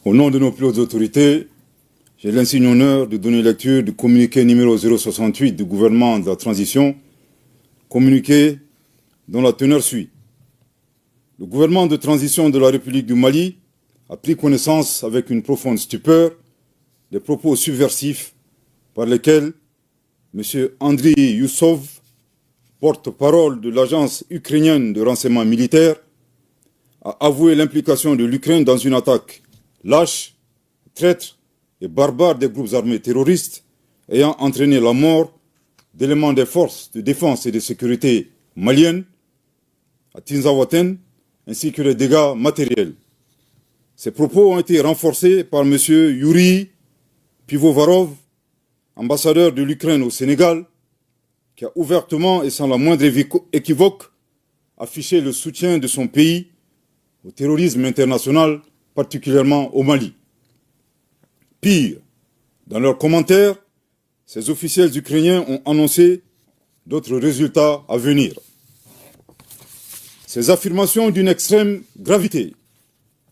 Au nom de nos plus hautes autorités, j'ai l'insigne honneur de donner lecture du communiqué numéro 068 du gouvernement de la transition, communiqué dont la teneur suit. Le gouvernement de transition de la République du Mali a pris connaissance avec une profonde stupeur des propos subversifs par lesquels M. Andriy Youssov, porte-parole de l'agence ukrainienne de renseignement militaire, a avoué l'implication de l'Ukraine dans une attaque lâche, traître et barbare des groupes armés terroristes ayant entraîné la mort d'éléments des forces de défense et de sécurité maliennes à Tinzaouaten, ainsi que les dégâts matériels. Ces propos ont été renforcés par M. Yuri Pivovarov, ambassadeur de l'Ukraine au Sénégal, qui a ouvertement et sans la moindre équivoque affiché le soutien de son pays au terrorisme international, particulièrement au Mali. Pire, dans leurs commentaires, ces officiels ukrainiens ont annoncé d'autres résultats à venir. Ces affirmations d'une extrême gravité,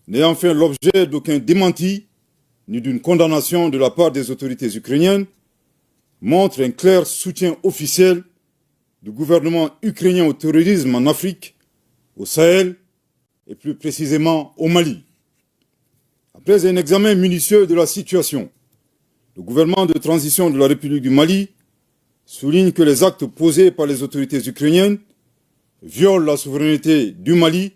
n'ayant fait l'objet d'aucun démenti ni d'une condamnation de la part des autorités ukrainiennes, montrent un clair soutien officiel du gouvernement ukrainien au terrorisme en Afrique, au Sahel et plus précisément au Mali. Après un examen minutieux de la situation, le gouvernement de transition de la République du Mali souligne que les actes posés par les autorités ukrainiennes violent la souveraineté du Mali,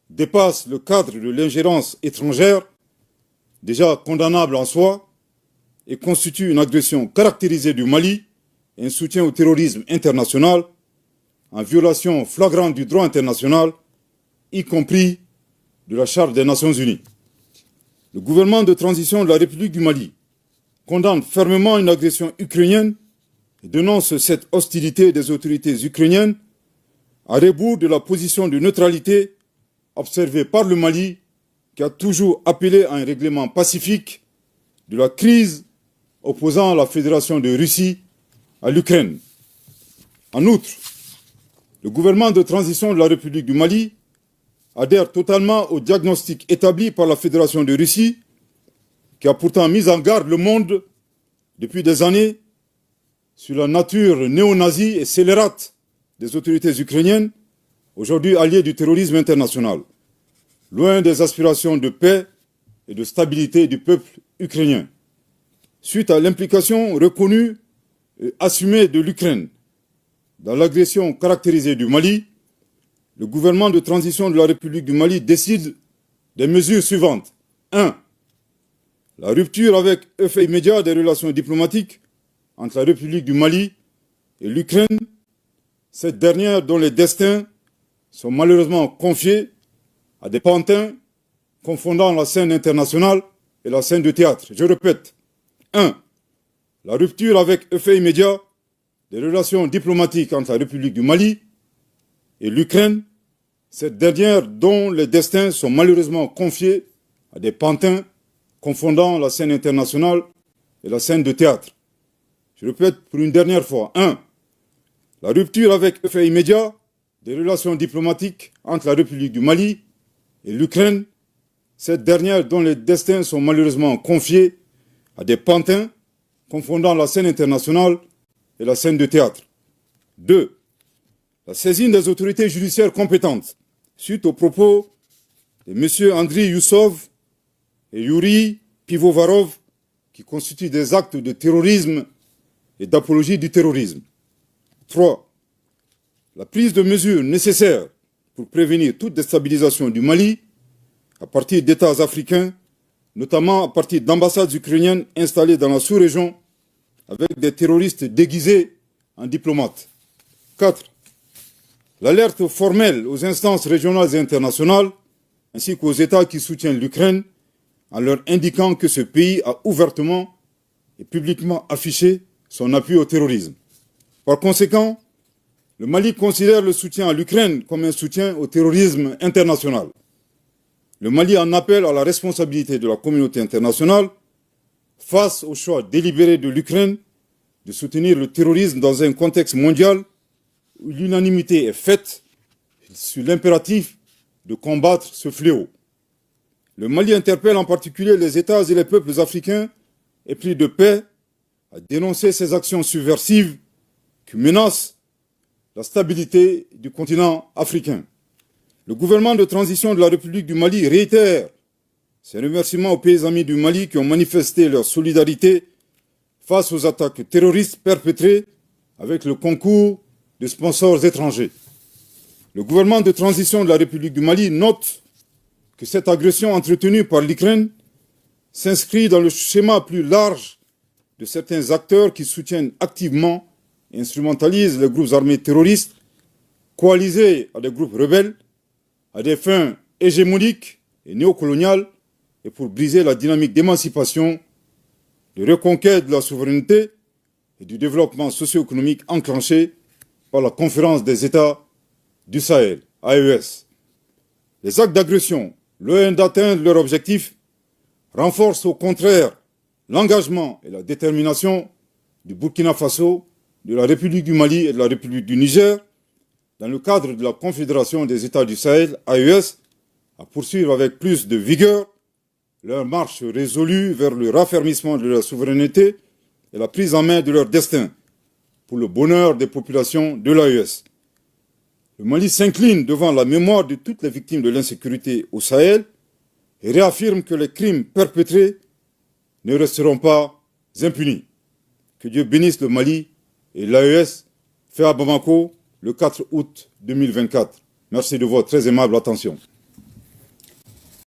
dépassent le cadre de l'ingérence étrangère, déjà condamnable en soi, et constituent une agression caractérisée du Mali et un soutien au terrorisme international, en violation flagrante du droit international, y compris de la Charte des Nations Unies. Le gouvernement de transition de la République du Mali condamne fermement une agression ukrainienne et dénonce cette hostilité des autorités ukrainiennes à rebours de la position de neutralité observée par le Mali, qui a toujours appelé à un règlement pacifique de la crise opposant la Fédération de Russie à l'Ukraine. En outre, le gouvernement de transition de la République du Mali adhère totalement au diagnostic établi par la Fédération de Russie, qui a pourtant mis en garde le monde depuis des années sur la nature néo-nazie et scélérate des autorités ukrainiennes, aujourd'hui alliées du terrorisme international, loin des aspirations de paix et de stabilité du peuple ukrainien. Suite à l'implication reconnue et assumée de l'Ukraine dans l'agression caractérisée du Mali, le gouvernement de transition de la République du Mali décide des mesures suivantes. 1. La rupture avec effet immédiat des relations diplomatiques entre la République du Mali et l'Ukraine, cette dernière dont les destins sont malheureusement confiés à des pantins confondant la scène internationale et la scène de théâtre. Je répète. 1. La rupture avec effet immédiat des relations diplomatiques entre la République du Mali et l'Ukraine, cette dernière dont les destins sont malheureusement confiés à des pantins confondant la scène internationale et la scène de théâtre. Je répète pour une dernière fois. 1. La rupture avec effet immédiat des relations diplomatiques entre la République du Mali et l'Ukraine, cette dernière dont les destins sont malheureusement confiés à des pantins confondant la scène internationale et la scène de théâtre. 2. La saisine des autorités judiciaires compétentes suite aux propos de M. Andriy Youssov et Yuri Pivovarov qui constituent des actes de terrorisme et d'apologie du terrorisme. 3. La prise de mesures nécessaires pour prévenir toute déstabilisation du Mali à partir d'États africains, notamment à partir d'ambassades ukrainiennes installées dans la sous-région avec des terroristes déguisés en diplomates. 4. L'alerte formelle aux instances régionales et internationales, ainsi qu'aux États qui soutiennent l'Ukraine, en leur indiquant que ce pays a ouvertement et publiquement affiché son appui au terrorisme. Par conséquent, le Mali considère le soutien à l'Ukraine comme un soutien au terrorisme international. Le Mali en appelle à la responsabilité de la communauté internationale face au choix délibéré de l'Ukraine de soutenir le terrorisme dans un contexte mondial où l'unanimité est faite sur l'impératif de combattre ce fléau. Le Mali interpelle en particulier les États et les peuples africains épris de paix à dénoncer ces actions subversives qui menacent la stabilité du continent africain. Le gouvernement de transition de la République du Mali réitère ses remerciements aux pays amis du Mali qui ont manifesté leur solidarité face aux attaques terroristes perpétrées avec le concours de sponsors étrangers. Le gouvernement de transition de la République du Mali note que cette agression entretenue par l'Ukraine s'inscrit dans le schéma plus large de certains acteurs qui soutiennent activement et instrumentalisent les groupes armés terroristes, coalisés à des groupes rebelles, à des fins hégémoniques et néocoloniales, et pour briser la dynamique d'émancipation, de reconquête de la souveraineté et du développement socio-économique enclenché par la Conférence des États du Sahel, AES. Les actes d'agression, loin d'atteindre leur objectif, renforcent au contraire l'engagement et la détermination du Burkina Faso, de la République du Mali et de la République du Niger, dans le cadre de la Confédération des États du Sahel, AES, à poursuivre avec plus de vigueur leur marche résolue vers le raffermissement de leur souveraineté et la prise en main de leur destin, pour le bonheur des populations de l'AES. Le Mali s'incline devant la mémoire de toutes les victimes de l'insécurité au Sahel et réaffirme que les crimes perpétrés ne resteront pas impunis. Que Dieu bénisse le Mali et l'AES, fait à Bamako le 4 août 2024. Merci de votre très aimable attention.